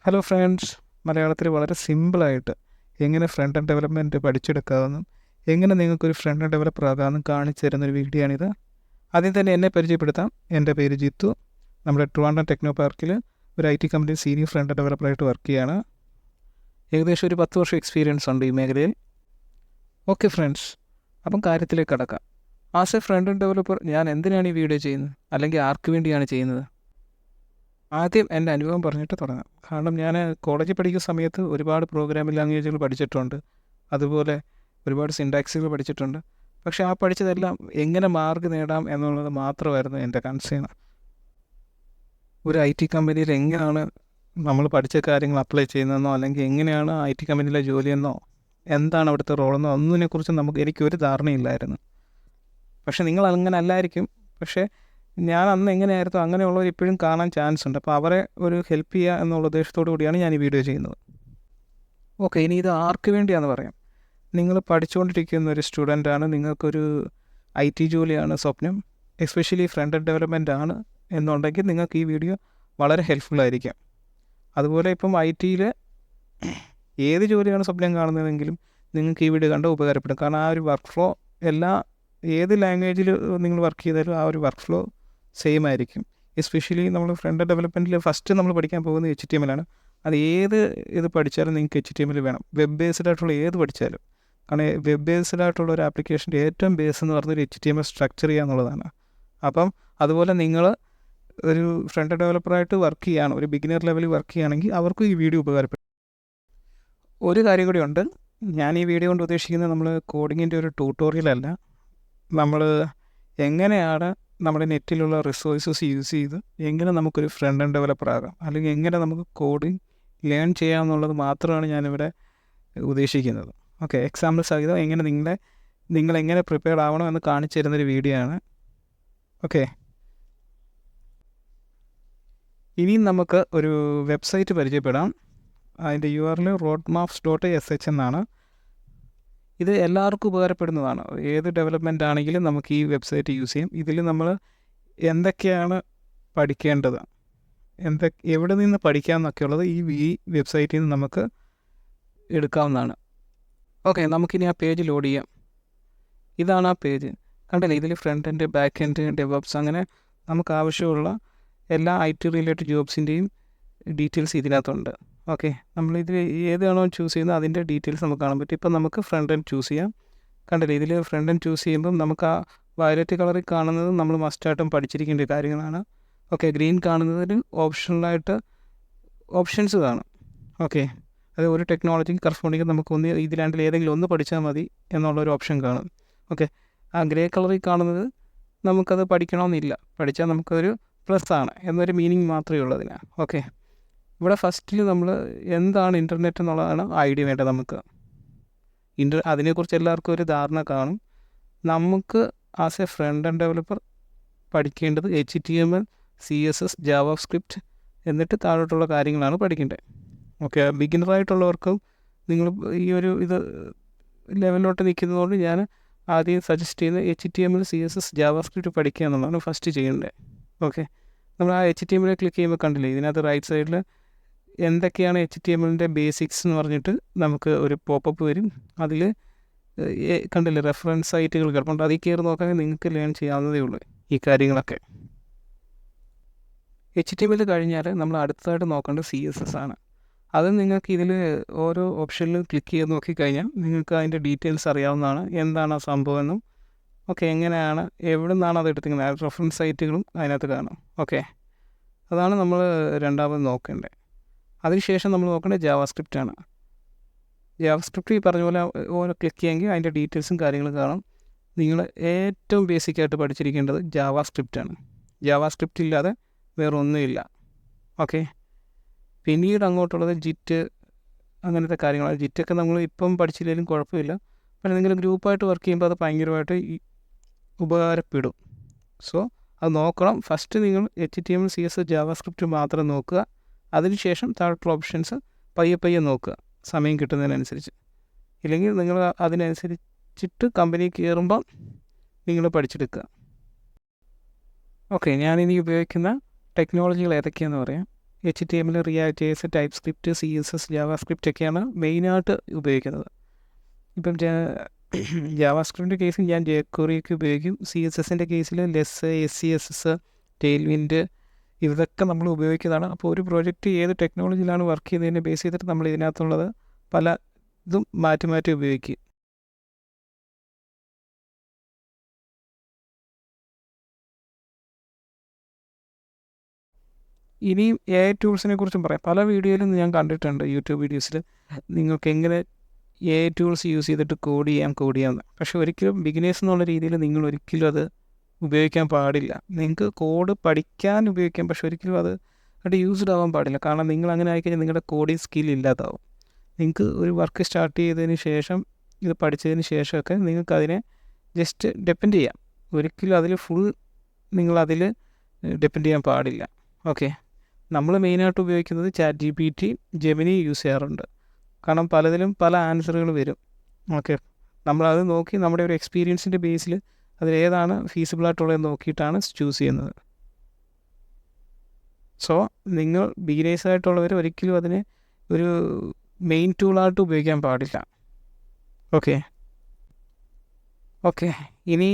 Hello friends, മലയാളത്തിൽ വളരെ സിമ്പിളായിട്ട് എങ്ങനെ ഫ്രണ്ട് എൻഡ് ഡെവലപ്മെൻറ്റ് പഠിച്ചെടുക്കാമെന്നും എങ്ങനെ നിങ്ങൾക്കൊരു ഫ്രണ്ട് എൻഡ് ഡെവലപ്പർ ആകാമെന്നും കാണിച്ചു തരുന്നൊരു വീഡിയോ ആണിത്. ആദ്യം തന്നെ എന്നെ പരിചയപ്പെടുത്താം. എൻ്റെ പേര് ജിത്തു. നമ്മുടെ ട്രിവാൻഡ്രം ടെക്നോ പാർക്കിൽ ഒരു IT കമ്പനിയിൽ സീനിയർ ഫ്രണ്ട് എൻഡ് ഡെവലപ്പറായിട്ട് വർക്ക് ചെയ്യുകയാണ്. ഏകദേശം ഒരു 10 വർഷം എക്സ്പീരിയൻസ് ഉണ്ട് ഈ മേഖലയിൽ. ഓക്കെ ഫ്രണ്ട്സ്, അപ്പം കാര്യത്തിലേക്ക് കടക്കാം. As a friend end developer ഞാൻ എന്തിനാണ് ഈ വീഡിയോ ചെയ്യുന്നത്, അല്ലെങ്കിൽ ആർക്ക് വേണ്ടിയാണ് ചെയ്യുന്നത്? ആദ്യം എൻ്റെ അനുഭവം പറഞ്ഞിട്ട് തുടങ്ങാം. കാരണം ഞാൻ കോളേജിൽ പഠിക്കുന്ന സമയത്ത് ഒരുപാട് പ്രോഗ്രാമിംഗ് ലാംഗ്വേജുകൾ പഠിച്ചിട്ടുണ്ട്. അതുപോലെ ഒരുപാട് സിൻടാക്സുകൾ പഠിച്ചിട്ടുണ്ട്. പക്ഷേ ആ പഠിച്ചതെല്ലാം എങ്ങനെ മാർക്ക് നേടാം എന്നുള്ളത് മാത്രമായിരുന്നു എൻ്റെ കൺസേൺ. ഒരു IT കമ്പനിയിൽ എങ്ങനെയാണ് നമ്മൾ പഠിച്ച കാര്യങ്ങൾ അപ്ലൈ ചെയ്യുന്നതെന്നോ, അല്ലെങ്കിൽ എങ്ങനെയാണ് IT കമ്പനിയിലെ ജോലിയെന്നോ, എന്താണ് അവിടുത്തെ റോളെന്നോ ഒന്നിനെക്കുറിച്ച് എനിക്കൊരു ധാരണയില്ലായിരുന്നു. പക്ഷേ നിങ്ങൾ അങ്ങനെ അല്ലായിരിക്കും. പക്ഷേ ഞാൻ അന്ന് എങ്ങനെയായിരുന്നു അങ്ങനെയുള്ളവർ ഇപ്പോഴും കാണാൻ ചാൻസ് ഉണ്ട്. അപ്പോൾ അവരെ ഒരു ഹെൽപ്പ് ചെയ്യുക എന്നുള്ള ഉദ്ദേശത്തോടു കൂടിയാണ് ഞാൻ ഈ വീഡിയോ ചെയ്യുന്നത്. ഓക്കെ, ഇനി ഇത് ആർക്ക് വേണ്ടിയാണെന്ന് പറയാം. നിങ്ങൾ പഠിച്ചുകൊണ്ടിരിക്കുന്ന ഒരു സ്റ്റുഡൻ്റാണ്, നിങ്ങൾക്കൊരു IT ജോലിയാണ് സ്വപ്നം, എസ്പെഷ്യലി ഫ്രണ്ട് എൻഡ് ഡെവലപ്മെൻ്റ് ആണ് എന്നുണ്ടെങ്കിൽ നിങ്ങൾക്ക് ഈ വീഡിയോ വളരെ ഹെൽപ്ഫുൾ ആയിരിക്കാം. അതുപോലെ ഇപ്പം IT ഏത് ജോലിയാണ് സ്വപ്നം കാണുന്നതെങ്കിലും നിങ്ങൾക്ക് ഈ വീഡിയോ കണ്ട് ഉപകാരപ്പെടും. കാരണം ആ ഒരു വർക്ക് ഫ്ലോ ഏത് ലാംഗ്വേജിൽ നിങ്ങൾ വർക്ക് ചെയ്താലും ആ ഒരു വർക്ക് ഫ്ലോ സെയിം ആയിരിക്കും. എസ്പെഷ്യലി നമ്മൾ ഫ്രണ്ട് എൻഡ് ഡെവലപ്മെൻറ്റിൽ ഫസ്റ്റ് നമ്മൾ പഠിക്കാൻ പോകുന്നത് HTML ആണ്. അത് ഇത് പഠിച്ചാലും നിങ്ങൾക്ക് HTML വേണം. വെബ് ബേസ്ഡ് ആയിട്ടുള്ള ഏത് പഠിച്ചാലും. കാരണം വെബ് ബേസ്ഡ് ആയിട്ടുള്ള ഒരു ആപ്ലിക്കേഷൻ്റെ ഏറ്റവും ബേസ് എന്ന് പറഞ്ഞൊരു HTML സ്ട്രക്ചർ ചെയ്യുക എന്നുള്ളതാണ്. അപ്പം അതുപോലെ നിങ്ങൾ ഒരു ഫ്രണ്ട് എൻഡ് ഡെവലപ്പറായിട്ട് വർക്ക് ചെയ്യുകയാണ്, ഒരു ബിഗിനർ ലെവലിൽ വർക്ക് ചെയ്യുകയാണെങ്കിൽ അവർക്കും ഈ വീഡിയോ ഉപകാരപ്പെടും. ഒരു കാര്യം കൂടി ഉണ്ട്. ഞാൻ ഈ വീഡിയോ കൊണ്ട് ഉദ്ദേശിക്കുന്നത് നമ്മൾ കോഡിങ്ങിൻ്റെ ഒരു ട്യൂട്ടോറിയലല്ല. നമ്മൾ എങ്ങനെയാണ് നമ്മുടെ നെറ്റിലുള്ള റിസോഴ്സസ് യൂസ് ചെയ്ത് എങ്ങനെ നമുക്കൊരു ഫ്രണ്ട് എൻഡ് ഡെവലപ്പർ ആകാം, അല്ലെങ്കിൽ എങ്ങനെ നമുക്ക് കോഡിങ് ലേൺ ചെയ്യാമെന്നുള്ളത് മാത്രമാണ് ഞാനിവിടെ ഉദ്ദേശിക്കുന്നത്. ഓക്കെ, എക്സാമ്പിൾ സഹിതം എങ്ങനെ നിങ്ങളെങ്ങനെ പ്രിപ്പയർഡ് ആവണം എന്ന് കാണിച്ചു തരുന്നൊരു വീഡിയോ ആണ്. ഓക്കെ, ഇനിയും നമുക്ക് ഒരു വെബ്സൈറ്റ് പരിചയപ്പെടാം. അതിൻ്റെ URL roadmaps.sh എന്നാണ്. ഇത് എല്ലാവർക്കും ഉപകാരപ്പെടുന്നതാണ്. ഏത് ഡെവലപ്മെൻ്റ് ആണെങ്കിലും നമുക്ക് ഈ വെബ്സൈറ്റ് യൂസ് ചെയ്യാം. ഇതിൽ നമ്മൾ എന്തൊക്കെയാണ് പഠിക്കേണ്ടത്, എവിടെ നിന്ന് പഠിക്കാമെന്നൊക്കെയുള്ളത് ഈ വെബ്സൈറ്റിൽ നിന്ന് നമുക്ക് എടുക്കാവുന്നതാണ്. ഓക്കെ, നമുക്കിനി ആ പേജ് ലോഡ് ചെയ്യാം. ഇതാണ് ആ പേജ്. കണ്ടില്ലേ, ഇതിൽ front end, back end, develops, അങ്ങനെ നമുക്ക് ആവശ്യമുള്ള എല്ലാ IT റിലേറ്റഡ് ജോബ്സിൻ്റെയും ഡീറ്റെയിൽസ് ഇതിനകത്തുണ്ട്. ഓക്കെ, നമ്മളിതിൽ ഏതാണോ ചൂസ് ചെയ്യുന്നത് അതിൻ്റെ ഡീറ്റെയിൽസ് നമുക്ക് കാണാൻ പറ്റും. ഇപ്പം നമുക്ക് ഫ്രണ്ട് എൻഡ് ചൂസ് ചെയ്യാം. കണ്ടില്ലേ, ഇതിൽ ഫ്രണ്ട് എൻഡ് ചൂസ് ചെയ്യുമ്പം നമുക്ക് ആ വയലറ്റ് കളറിൽ കാണുന്നത് നമ്മൾ മസ്റ്റായിട്ടും പഠിച്ചിരിക്കേണ്ട കാര്യങ്ങളാണ്. ഓക്കെ, ഗ്രീൻ കാണുന്നതിന് ഓപ്ഷണലായിട്ട് ഓപ്ഷൻസ് കാണും. ഓക്കെ, അത് ഒരു ടെക്നോളജിക്ക് കറസ്പോണ്ടിങ് നമുക്ക് ഇത് രണ്ടിൽ ഏതെങ്കിലും ഒന്ന് പഠിച്ചാൽ മതി എന്നുള്ളൊരു ഓപ്ഷൻ കാണും. ഓക്കെ, ആ ഗ്രേ കളറിൽ കാണുന്നത് നമുക്കത് പഠിക്കണമെന്നില്ല, പഠിച്ചാൽ നമുക്കൊരു പ്ലസ് ആണ് എന്നൊരു മീനിങ് മാത്രമേ ഉള്ളതിന്. ഓക്കെ, ഇവിടെ ഫസ്റ്റിൽ നമ്മൾ എന്താണ് ഇൻ്റർനെറ്റ് എന്നുള്ളതാണ് ഐഡിയ വേണ്ടത്. നമുക്ക് അതിനെക്കുറിച്ച് എല്ലാവർക്കും ഒരു ധാരണ കാണും. നമുക്ക് as a friend end developer പഠിക്കേണ്ടത് HTML, CSS, JavaScript എന്നിട്ട് താഴോട്ടുള്ള കാര്യങ്ങളാണ് പഠിക്കേണ്ടത്. ഓക്കെ, ബിഗിനറായിട്ടുള്ളവർക്കും നിങ്ങൾ ഇത് ലെവലിലോട്ട് നിൽക്കുന്നതുകൊണ്ട് ഞാൻ ആദ്യം സജസ്റ്റ് ചെയ്യുന്നത് HTML, CSS, JavaScript പഠിക്കുക എന്നുള്ളതാണ് ഫസ്റ്റ് ചെയ്യേണ്ടത്. ഓക്കെ, നമ്മൾ ആ HTML ക്ലിക്ക് ചെയ്യുമ്പോൾ കണ്ടില്ലേ, ഇതിനകത്ത് റൈറ്റ് സൈഡിൽ എന്തൊക്കെയാണ് HTMLൻ്റെ ബേസിക്സ് എന്ന് പറഞ്ഞിട്ട് നമുക്ക് ഒരു പോപ്പപ്പ് വരും. അതിൽ കണ്ടില്ലേ റെഫറൻസ് സൈറ്റുകൾ കിടപ്പുണ്ട്. അതിൽ കയറി നോക്കാമെങ്കിൽ നിങ്ങൾക്ക് ലേൺ ചെയ്യാവുന്നതേ ഉള്ളൂ ഈ കാര്യങ്ങളൊക്കെ. HTML കഴിഞ്ഞാൽ നമ്മൾ അടുത്തതായിട്ട് നോക്കേണ്ടത് CSS ആണ്. അത് നിങ്ങൾക്ക് ഇതിൽ ഓരോ ഓപ്ഷനിലും ക്ലിക്ക് ചെയ്ത് നോക്കിക്കഴിഞ്ഞാൽ നിങ്ങൾക്ക് അതിൻ്റെ ഡീറ്റെയിൽസ് അറിയാവുന്നതാണ്. എന്താണ് ആ സംഭവം എന്നും ഓക്കെ, എങ്ങനെയാണ്, എവിടെ നിന്നാണ് അത് എടുത്തിരിക്കുന്നത്, റെഫറൻസ് സൈറ്റുകളും അതിനകത്ത് കാണും. ഓക്കെ, അതാണ് നമ്മൾ രണ്ടാമത് നോക്കേണ്ടത്. അതിനുശേഷം നമ്മൾ നോക്കേണ്ടത് ജാവാസ്ക്രിപ്റ്റ് ആണ്. ജാവാസ്ക്രിപ്റ്റ് ഈ പറഞ്ഞ പോലെ ഓരോ ക്ലിക്ക് ചെയ്യുമെങ്കിൽ അതിൻ്റെ ഡീറ്റെയിൽസും കാര്യങ്ങളും കാണും. നിങ്ങൾ ഏറ്റവും ബേസിക്കായിട്ട് പഠിച്ചിരിക്കേണ്ടത് ജാവാസ്ക്രിപ്റ്റ് ആണ്. ജാവാസ്ക്രിപ്റ്റ് ഇല്ലാതെ വേറെ ഒന്നുമില്ല. ഓക്കെ, പിന്നീട് അങ്ങോട്ടുള്ളത് ജിറ്റ്, അങ്ങനത്തെ കാര്യങ്ങൾ. ജിറ്റൊക്കെ നമ്മൾ ഇപ്പം പഠിച്ചില്ലെങ്കിലും കുഴപ്പമില്ല. പക്ഷേ നിങ്ങൾ ഗ്രൂപ്പായിട്ട് വർക്ക് ചെയ്യുമ്പോൾ അത് ഭയങ്കരമായിട്ട് ഉപകാരപ്പെടും. സോ അത് നോക്കണം. ഫസ്റ്റ് നിങ്ങൾ HTML, CSS, JavaScript മാത്രം നോക്കുക. അതിനുശേഷം താഴോട്ടുള്ള ഓപ്ഷൻസ് പയ്യെ നോക്കുക, സമയം കിട്ടുന്നതിനനുസരിച്ച്. ഇല്ലെങ്കിൽ നിങ്ങൾ അതിനനുസരിച്ചിട്ട് കമ്പനി കയറുമ്പം നിങ്ങൾ പഠിച്ചെടുക്കുക. ഓക്കെ, ഞാനിനി ഉപയോഗിക്കുന്ന ടെക്നോളജികൾ ഏതൊക്കെയാണെന്ന് പറയാം. HTML, react JS, type script, CSS, Java script ഒക്കെയാണ് മെയിനായിട്ട് ഉപയോഗിക്കുന്നത്. ഇപ്പം ജാവാ സ്ക്രിപ്റ്റിൻ്റെ കേസിൽ ഞാൻ jQueryയൊക്കെ ഉപയോഗിക്കും. CSSൻ്റെ കേസിൽ ലെസ്, SCSS, ടെയിൽവിൻഡ് ഇതൊക്കെ നമ്മൾ ഉപയോഗിക്കുന്നതാണ്. അപ്പോൾ ഒരു പ്രോജക്റ്റ് ഏത് ടെക്നോളജിയിലാണ് വർക്ക് ചെയ്യുന്നതിനെ ബേസ് ചെയ്തിട്ട് നമ്മൾ ഇതിനകത്തുള്ളത് പല ഇതും മാറ്റി മാറ്റി ഉപയോഗിക്കും. ഇനിയും AI ടൂൾസിനെ കുറിച്ചും പറയാം. പല വീഡിയോയിലും ഞാൻ കണ്ടിട്ടുണ്ട്, യൂട്യൂബ് വീഡിയോസിൽ നിങ്ങൾക്ക് എങ്ങനെ AI ടൂൾസ് യൂസ് ചെയ്തിട്ട് കോഡ് ചെയ്യാമെന്ന്. പക്ഷേ ഒരിക്കലും ബിഗിനേഴ്സ് എന്നുള്ള രീതിയിൽ നിങ്ങൾ ഒരിക്കലും അത് ഉപയോഗിക്കാൻ പാടില്ല. നിങ്ങൾക്ക് കോഡ് പഠിക്കാൻ ഉപയോഗിക്കാം, പക്ഷെ ഒരിക്കലും അത് യൂസ്ഡ് ആവാൻ പാടില്ല. കാരണം നിങ്ങൾ അങ്ങനെ ആയിക്കഴിഞ്ഞാൽ നിങ്ങളുടെ കോഡിങ് സ്കിൽ ഇല്ലാതാവും. നിങ്ങൾക്ക് ഒരു വർക്ക് സ്റ്റാർട്ട് ചെയ്തതിന് ശേഷം, ഇത് പഠിച്ചതിന് ശേഷമൊക്കെ നിങ്ങൾക്ക് അതിനെ ജസ്റ്റ് ഡിപ്പെൻഡ് ചെയ്യാം. ഒരിക്കലും അതിൽ ഫുൾ നിങ്ങളതിൽ ഡിപ്പെൻഡ് ചെയ്യാൻ പാടില്ല. ഓക്കെ, നമ്മൾ മെയിനായിട്ട് ഉപയോഗിക്കുന്നത് ChatGPT, ജെമിനി യൂസ് ചെയ്യാറുണ്ട്. കാരണം പലതിലും പല ആൻസറുകൾ വരും. ഓക്കെ, നമ്മളത് നോക്കി നമ്മുടെ ഒരു എക്സ്പീരിയൻസിൻ്റെ ബേസിൽ അതിലേതാണ് ഫീസിബിളായിട്ടുള്ളതെന്ന് നോക്കിയിട്ടാണ് ചൂസ് ചെയ്യുന്നത്. സോ നിങ്ങൾ ബിഗിനേഴ്സായിട്ടുള്ളവർ ഒരിക്കലും അതിനെ ഒരു മെയിൻ ടൂളായിട്ട് ഉപയോഗിക്കാൻ പാടില്ല. ഓക്കെ, ഇനി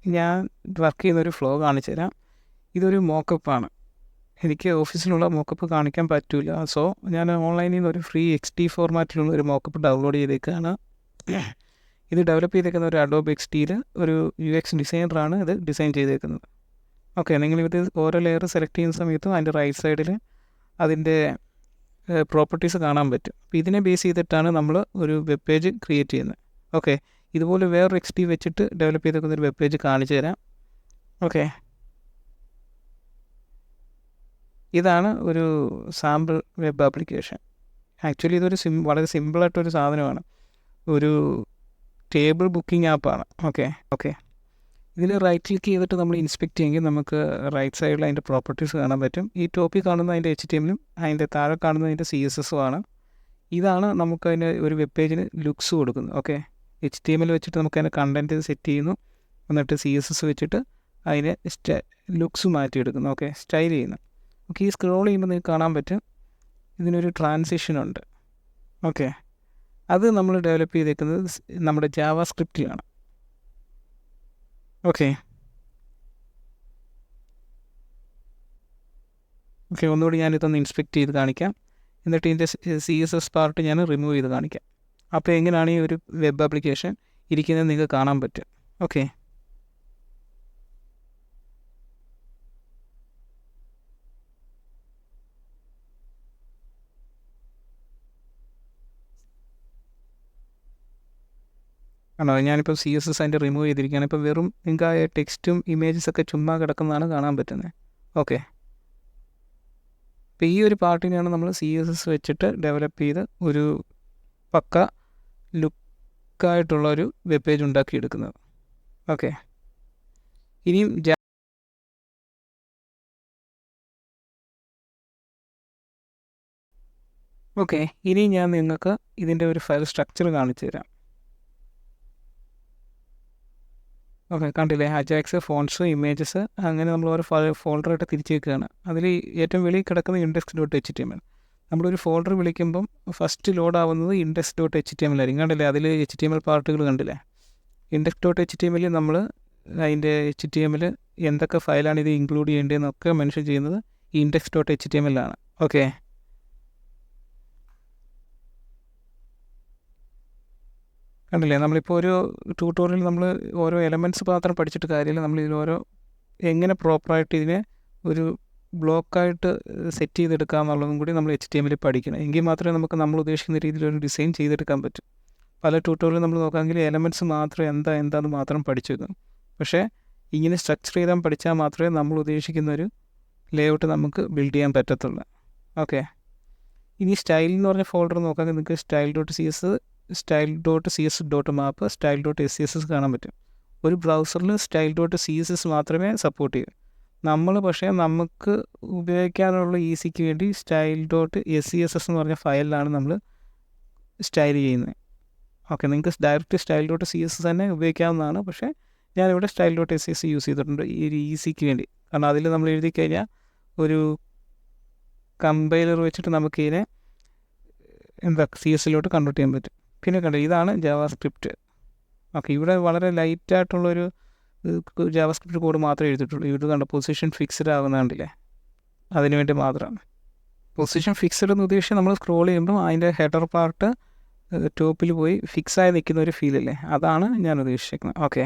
ഞാൻ വർക്ക് ചെയ്യുന്നൊരു ഫ്ലോ കാണിച്ചു തരാം. ഇതൊരു മോക്കപ്പാണ്. എനിക്ക് ഓഫീസിലുള്ള മോക്കപ്പ് കാണിക്കാൻ പറ്റില്ല. സോ ഞാൻ ഓൺലൈനിൽ നിന്ന് ഒരു ഫ്രീ XD ഫോർമാറ്റിലുള്ള ഒരു മോക്കപ്പ് ഡൗൺലോഡ് ചെയ്തേക്കാണ്. ഇത് ഡെവലപ്പ് ചെയ്തേക്കുന്ന ഒരു അഡോബ് XDയിൽ ഒരു UX ഡിസൈനറാണ് ഇത് ഡിസൈൻ ചെയ്തേക്കുന്നത്. ഓക്കെ, നിങ്ങളിത് ഓരോ ലെയർ സെലക്ട് ചെയ്യുന്ന സമയത്തും അതിൻ്റെ റൈറ്റ് സൈഡിൽ അതിൻ്റെ പ്രോപ്പർട്ടീസ് കാണാൻ പറ്റും. അപ്പോൾ ഇതിനെ ബേസ് ചെയ്തിട്ടാണ് നമ്മൾ ഒരു വെബ് പേജ് ക്രിയേറ്റ് ചെയ്യുന്നത്. ഓക്കെ, ഇതുപോലെ വേറൊരു XD വെച്ചിട്ട് ഡെവലപ്പ് ചെയ്തേക്കുന്ന ഒരു വെബ് പേജ് കാണിച്ചു തരാം. ഓക്കെ, ഇതാണ് ഒരു സാമ്പിൾ വെബ് ആപ്ലിക്കേഷൻ. ആക്ച്വലി ഇതൊരു വളരെ സിമ്പിളായിട്ടൊരു സാധനമാണ്. ഒരു ടേബിൾ ബുക്കിംഗ് ആപ്പാണ്. ഓക്കെ, ഇതിൽ റൈറ്റ് ക്ലിക്ക് ചെയ്തിട്ട് നമ്മൾ ഇൻസ്പെക്ട് ചെയ്യുമെങ്കിൽ നമുക്ക് റൈറ്റ് സൈഡിൽ അതിൻ്റെ പ്രോപ്പർട്ടീസ് കാണാൻ പറ്റും. ഈ ടോപ്പിൽ കാണുന്ന അതിൻ്റെ HTML-ഉം അതിൻ്റെ താഴെ കാണുന്ന അതിൻ്റെ CSS-ഉം ആണ്. ഇതാണ് നമുക്ക് അതിൻ്റെ ഒരു വെബ് പേജിന് ലുക്സ് കൊടുക്കുന്നത്. ഓക്കെ, HTML വെച്ചിട്ട് നമുക്ക് അതിൻ്റെ കണ്ടൻറ്റ് സെറ്റ് ചെയ്യുന്നു, എന്നിട്ട് CSS വെച്ചിട്ട് അതിനെ ലുക്സ് മാറ്റിയെടുക്കുന്നു. ഓക്കെ, സ്റ്റൈൽ ചെയ്യുന്നു. ഓക്കെ, ഈ സ്ക്രോൾ ചെയ്യുമ്പോൾ നിങ്ങൾക്ക് കാണാൻ പറ്റും ഇതിനൊരു ട്രാൻസിഷനുണ്ട്. ഓക്കെ, അത് നമ്മൾ ഡെവലപ്പ് ചെയ്തേക്കുന്നത് നമ്മുടെ ജാവാ സ്ക്രിപ്റ്റിലാണ്. ഓക്കെ, ഒന്നുകൂടി ഞാനിതൊന്ന് ഇൻസ്പെക്ട് ചെയ്ത് കാണിക്കാം. എന്നിട്ട് ഇതിൻ്റെ CSS പാർട്ട് ഞാൻ റിമൂവ് ചെയ്ത് കാണിക്കാം. അപ്പോൾ എങ്ങനെയാണ് ഈ ഒരു വെബ് ആപ്ലിക്കേഷൻ ഇരിക്കുന്നത് നിങ്ങൾക്ക് കാണാൻ പറ്റും. ഓക്കെ, ആണോ, ഞാനിപ്പോൾ CSS അതിൻ്റെ റിമൂവ് ചെയ്തിരിക്കുകയാണ്. ഇപ്പോൾ വെറും നിങ്ങൾക്ക് ആ ടെക്സ്റ്റും ഇമേജസൊക്കെ ചുമ്മാ കിടക്കുന്നതാണ് കാണാൻ പറ്റുന്നത്. ഓക്കെ, അപ്പോൾ ഈ ഒരു പാർട്ടിനെയാണ് നമ്മൾ CSS വെച്ചിട്ട് ഡെവലപ്പ് ചെയ്ത് ഒരു പക്ക ലുക്കായിട്ടുള്ള ഒരു വെബ് പേജ് ഉണ്ടാക്കിയെടുക്കുന്നത്. ഓക്കെ, ഇനിയും ഇനി ഞാൻ നിങ്ങൾക്ക് ഇതിൻ്റെ ഒരു ഫയൽ സ്ട്രക്ചർ കാണിച്ചു തരാം. ഓക്കെ, കണ്ടില്ലേ, അജാക്സ്, ഫോൺസ്, ഇമേജസ്, അങ്ങനെ നമ്മൾ ഓരോ ഫോൾഡറായിട്ട് തിരിച്ച് വെക്കുകയാണ്. അതിൽ ഏറ്റവും വെളിയിൽ കിടക്കുന്ന index.html. നമ്മളൊരു ഫോൾഡർ വിളിക്കുമ്പം ഫസ്റ്റ് ലോഡ് ആവുന്നത് index.html ആയിരിക്കും. കണ്ടില്ലേ, അതിൽ HTML പാർട്ടുകൾ കണ്ടില്ലേ. index.html നമ്മൾ അതിൻ്റെ HTML എന്തൊക്കെ ഫയലാണ് ഇത് ഇൻക്ലൂഡ് ചെയ്യേണ്ടതെന്നൊക്കെ മെൻഷൻ ചെയ്യുന്നത് index.html ആണ്. ഓക്കെ, കണ്ടില്ലേ, നമ്മളിപ്പോൾ ഒരു ട്യൂട്ടോറിയൽ നമ്മൾ ഓരോ എലമെൻറ്റ്സ് മാത്രം പഠിച്ചിട്ട് കാര്യമില്ല. നമ്മൾ ഇതിൽ ഓരോ എങ്ങനെ പ്രോപ്പറായിട്ട് ഇതിനെ ഒരു ബ്ലോക്കായിട്ട് സെറ്റ് ചെയ്തെടുക്കുക എന്നുള്ളതും കൂടി നമ്മൾ HTML പഠിക്കണം. എങ്കിൽ മാത്രമേ നമുക്ക് നമ്മൾ ഉദ്ദേശിക്കുന്ന രീതിയിൽ ഒരു ഡിസൈൻ ചെയ്തെടുക്കാൻ പറ്റും. പല ട്യൂട്ടോറിയൽ നമ്മൾ നോക്കാമെങ്കിൽ എലമെൻറ്റ്സ് മാത്രം എന്താണെന്ന് മാത്രം പഠിച്ചു വെക്കും. പക്ഷേ ഇങ്ങനെ സ്ട്രക്ചർ ചെയ്താൽ പഠിച്ചാൽ മാത്രമേ നമ്മൾ ഉദ്ദേശിക്കുന്ന ഒരു ലേഔട്ട് നമുക്ക് ബിൽഡ് ചെയ്യാൻ പറ്റത്തുള്ളൂ. ഓക്കെ, ഇനി സ്റ്റൈൽ എന്ന് പറഞ്ഞ ഫോൾഡർ നോക്കാമെങ്കിൽ നിങ്ങൾക്ക് style.css, style.css.map, style.css കാണാൻ പറ്റും. ഒരു ബ്രൗസറിൽ style.css മാത്രമേ സപ്പോർട്ട് ചെയ്യൂ. നമ്മൾ പക്ഷേ നമുക്ക് ഉപയോഗിക്കാനുള്ള ഈസിക്ക് വേണ്ടി style.scss എന്ന് പറഞ്ഞ ഫയലിലാണ് നമ്മൾ സ്റ്റൈൽ ചെയ്യുന്നത്. ഓക്കെ, നിങ്ങൾക്ക് ഡയറക്റ്റ് style.css തന്നെ ഉപയോഗിക്കാവുന്നതാണ്. പക്ഷേ ഞാനിവിടെ style.scss യൂസ് ചെയ്തിട്ടുണ്ട് ഈ ഒരു ഈസിക്ക് വേണ്ടി. കാരണം അതിൽ നമ്മൾ എഴുതി കഴിഞ്ഞാൽ ഒരു കമ്പൈലർ വെച്ചിട്ട് നമുക്കിതിനെ CS കൺവേർട്ട് ചെയ്യാൻ പറ്റും. പിന്നെ കണ്ടോ, ഇതാണ് ജാവാസ്ക്രിപ്റ്റ്. ഓക്കെ, ഇവിടെ വളരെ ലൈറ്റായിട്ടുള്ളൊരു ജാവാസ്ക്രിപ്റ്റ് കോഡ് മാത്രമേ എഴുതിയിട്ടുള്ളൂ. ഇത് കണ്ടോ, പൊസിഷൻ ഫിക്സ്ഡ് ആകുന്നുണ്ടല്ലേ, അതിന് വേണ്ടി മാത്രമാണ്. പൊസിഷൻ ഫിക്സ്ഡ് എന്ന് ഉദ്ദേശിച്ച് നമ്മൾ സ്ക്രോൾ ചെയ്യുമ്പോൾ അതിൻ്റെ ഹെഡർ പാർട്ട് ടോപ്പിൽ പോയി ഫിക്സായി നിൽക്കുന്ന ഒരു ഫീലല്ലേ, അതാണ് ഞാൻ ഉദ്ദേശിക്കുന്നത്. ഓക്കെ,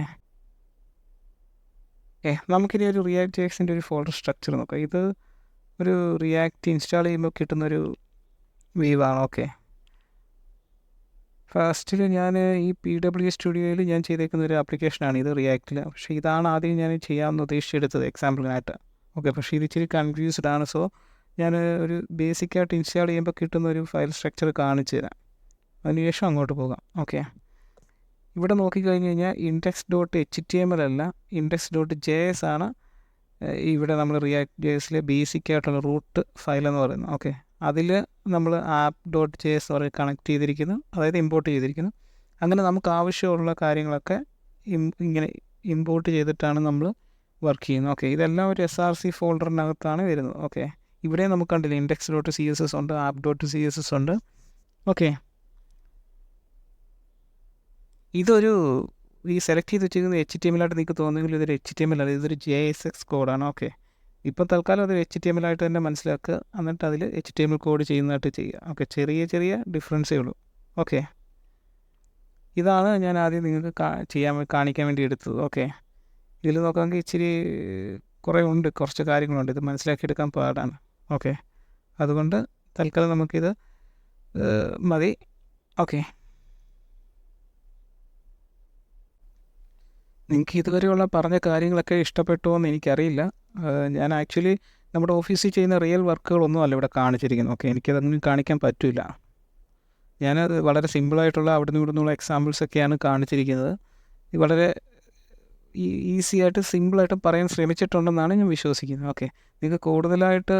നമുക്കിനി ഒരു റിയാക്ട് JSൻ്റെ ഒരു ഫോൾഡർ സ്ട്രക്ചർ നോക്കാം. ഇത് ഒരു റിയാക്ട് ഇൻസ്റ്റാൾ ചെയ്യുമ്പോൾ കിട്ടുന്നൊരു വ്യൂവാണ്. ഓക്കെ, ഫസ്റ്റിൽ ഞാൻ ഈ PW സ്റ്റുഡിയോയിൽ ഞാൻ ചെയ്തേക്കുന്ന ഒരു ആപ്ലിക്കേഷനാണ് ഇത്, റിയാക്റ്റിൽ. പക്ഷേ ഇതാണ് ആദ്യം ഞാൻ ചെയ്യാമെന്ന് ഉദ്ദേശിച്ചെടുത്തത് എക്സാമ്പിളിനായിട്ട്. ഓക്കെ, പക്ഷേ ഇത് ഇച്ചിരി കൺഫ്യൂസ്ഡ് ആണ്. സോ ഞാൻ ഒരു ബേസിക്കായിട്ട് ഇൻസ്റ്റാൾ ചെയ്യുമ്പോൾ കിട്ടുന്ന ഒരു ഫയൽ സ്ട്രക്ചർ കാണിച്ചു തരാം, അതിനുശേഷം അങ്ങോട്ട് പോകാം. ഓക്കെ, ഇവിടെ നോക്കിക്കഴിഞ്ഞ് കഴിഞ്ഞാൽ index.html അല്ല, index.js ആണ് ഇവിടെ നമ്മൾ റിയാക്ട് JSലെ ബേസിക്കായിട്ടുള്ള റൂട്ട് ഫയൽ എന്ന് പറയുന്നത്. ഓക്കെ, അതിൽ നമ്മൾ app.js കണക്ട് ചെയ്തിരിക്കുന്നു, അതായത് ഇമ്പോർട്ട് ചെയ്തിരിക്കുന്നു. അങ്ങനെ നമുക്ക് ആവശ്യമുള്ള കാര്യങ്ങളൊക്കെ ഇങ്ങനെ ഇമ്പോർട്ട് ചെയ്തിട്ടാണ് നമ്മൾ വർക്ക് ചെയ്യുന്നത്. ഓക്കെ, ഇതെല്ലാം ഒരു SRC ഫോൾഡറിനകത്താണ് വരുന്നത്. ഓക്കെ, ഇവിടെ നമുക്ക് കണ്ടില്ല, index.css ഉണ്ട്, app.css ഉണ്ട്. ഓക്കെ, ഇതൊരു ഈ സെലക്ട് ചെയ്ത് വെച്ചിരിക്കുന്നത് HTML ആയിട്ട് നിങ്ങൾക്ക് തോന്നുമെങ്കിൽ ഇതൊരു HTML അല്ല, ഇതൊരു JSX കോഡാണ്. ഓക്കെ, ഇപ്പോൾ തൽക്കാലം അതൊരു HTML ആയിട്ട് തന്നെ മനസ്സിലാക്കുക, എന്നിട്ട് അതിൽ HTML കോഡ് ചെയ്യുന്നതായിട്ട് ചെയ്യുക. ഓക്കെ, ചെറിയ ചെറിയ ഡിഫറൻസേ ഉള്ളൂ. ഓക്കെ, ഇതാണ് ഞാൻ ആദ്യം നിങ്ങൾക്ക് കാണിക്കാൻ വേണ്ടി എടുത്തത്. ഓക്കെ, ഇതിൽ നോക്കാമെങ്കിൽ ഇച്ചിരി കുറച്ച് കാര്യങ്ങളുണ്ട്, ഇത് മനസ്സിലാക്കിയെടുക്കാൻ പാടാണ്. ഓക്കെ, അതുകൊണ്ട് തൽക്കാലം നമുക്കിത് മതി. ഓക്കെ, നിങ്ങൾക്ക് ഇതുവരെയുള്ള പറഞ്ഞ കാര്യങ്ങളൊക്കെ ഇഷ്ടപ്പെട്ടുമോ എന്ന് എനിക്കറിയില്ല. ഞാൻ ആക്ച്വലി നമ്മുടെ ഓഫീസിൽ ചെയ്യുന്ന റിയൽ വർക്കുകളൊന്നും അല്ല ഇവിടെ കാണിച്ചിരിക്കുന്നത്. ഓക്കെ, എനിക്കതൊന്നും കാണിക്കാൻ പറ്റില്ല. ഞാനത് വളരെ സിമ്പിളായിട്ടുള്ള അവിടെ നിന്ന് നിന്നുള്ള എക്സാമ്പിൾസൊക്കെയാണ് കാണിച്ചിരിക്കുന്നത്. ഇത് വളരെ ഈസി ആയിട്ട് സിമ്പിളായിട്ട് പറയാൻ ശ്രമിച്ചിട്ടുണ്ടെന്നാണ് ഞാൻ വിശ്വസിക്കുന്നത്. ഓക്കെ, നിങ്ങൾക്ക് കൂടുതലായിട്ട്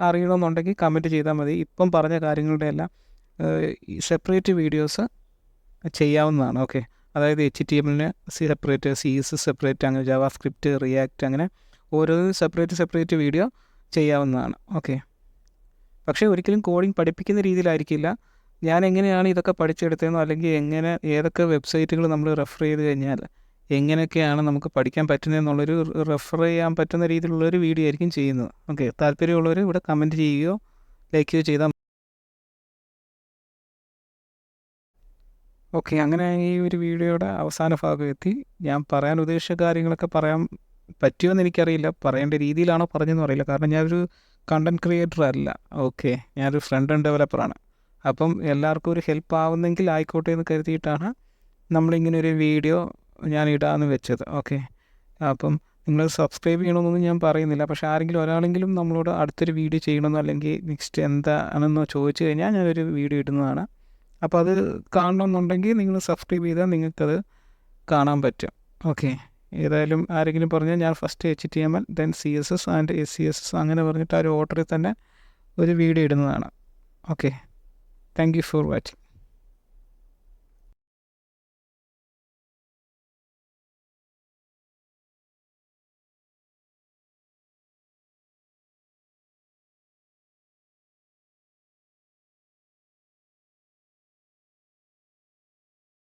അറിയണമെന്നുണ്ടെങ്കിൽ കമൻറ്റ് ചെയ്താൽ മതി. ഇപ്പം പറഞ്ഞ കാര്യങ്ങളുടെ എല്ലാം സെപ്പറേറ്റ് വീഡിയോസ് ചെയ്യാവുന്നതാണ്. ഓക്കെ, അതായത് HTMLന് സെപ്പറേറ്റ്, CSS സെപ്പറേറ്റ്, അങ്ങനെ ജാവാസ്ക്രിപ്റ്റ്, റിയാക്റ്റ്, അങ്ങനെ ഓരോ സെപ്പറേറ്റ് വീഡിയോ ചെയ്യാവുന്നതാണ്. ഓക്കെ, പക്ഷേ ഒരിക്കലും കോഡിങ് പഠിപ്പിക്കുന്ന രീതിയിലായിരിക്കില്ല. ഞാൻ എങ്ങനെയാണ് ഇതൊക്കെ പഠിച്ചെടുത്തതെന്നോ അല്ലെങ്കിൽ ഏതൊക്കെ വെബ്സൈറ്റുകൾ നമ്മൾ റെഫർ ചെയ്ത് കഴിഞ്ഞാൽ എങ്ങനെയൊക്കെയാണ് നമുക്ക് പഠിക്കാൻ പറ്റുന്നതെന്നുള്ളൊരു റെഫർ ചെയ്യാൻ പറ്റുന്ന രീതിയിലുള്ളൊരു വീഡിയോ ആയിരിക്കും ചെയ്യുന്നത്. ഓക്കെ, താല്പര്യമുള്ളവർ ഇവിടെ കമൻറ്റ് ചെയ്യുകയോ ലൈക്ക് ചെയ്യുകയോ ചെയ്താൽ. ഓക്കെ, അങ്ങനെ ഈ ഒരു വീഡിയോയുടെ അവസാന ഭാഗം എത്തി. ഞാൻ പറയാൻ ഉദ്ദേശിച്ച കാര്യങ്ങളൊക്കെ പറയാൻ പറ്റുമെന്ന് എനിക്കറിയില്ല, പറയേണ്ട രീതിയിലാണോ പറഞ്ഞതെന്ന് അറിയില്ല. കാരണം ഞാനൊരു കണ്ടൻറ് ക്രിയേറ്റർ അല്ല. ഓക്കെ, ഞാനൊരു ഫ്രണ്ട് എൻഡ് ഡെവലപ്പറാണ്. അപ്പം എല്ലാവർക്കും ഒരു ഹെൽപ്പ് ആവുന്നെങ്കിൽ ആയിക്കോട്ടെ എന്ന് കരുതിയിട്ടാണ് നമ്മളിങ്ങനെ ഒരു വീഡിയോ ഞാൻ ഇടാമെന്ന് വെച്ചത്. ഓക്കെ, അപ്പം നിങ്ങൾ സബ്സ്ക്രൈബ് ചെയ്യണമെന്നൊന്നും ഞാൻ പറയുന്നില്ല. പക്ഷേ ഒരാളെങ്കിലും നമ്മളോട് അടുത്തൊരു വീഡിയോ ചെയ്യണമെന്നോ അല്ലെങ്കിൽ നെക്സ്റ്റ് എന്താണെന്നോ ചോദിച്ചു കഴിഞ്ഞാൽ ഞാനൊരു വീഡിയോ ഇടുന്നതാണ്. അപ്പോൾ അത് കാണണമെന്നുണ്ടെങ്കിൽ നിങ്ങൾ സബ്സ്ക്രൈബ് ചെയ്താൽ നിങ്ങൾക്കത് കാണാൻ പറ്റും. ഓക്കെ, ഏതായാലും ആരെങ്കിലും പറഞ്ഞാൽ ഞാൻ first HTML, then CSS and SCSS അങ്ങനെ പറഞ്ഞിട്ട് ആ ഒരു ഓർഡറിൽ തന്നെ ഒരു വീഡിയോ ഇടുന്നതാണ്. Okay, thank you for watching.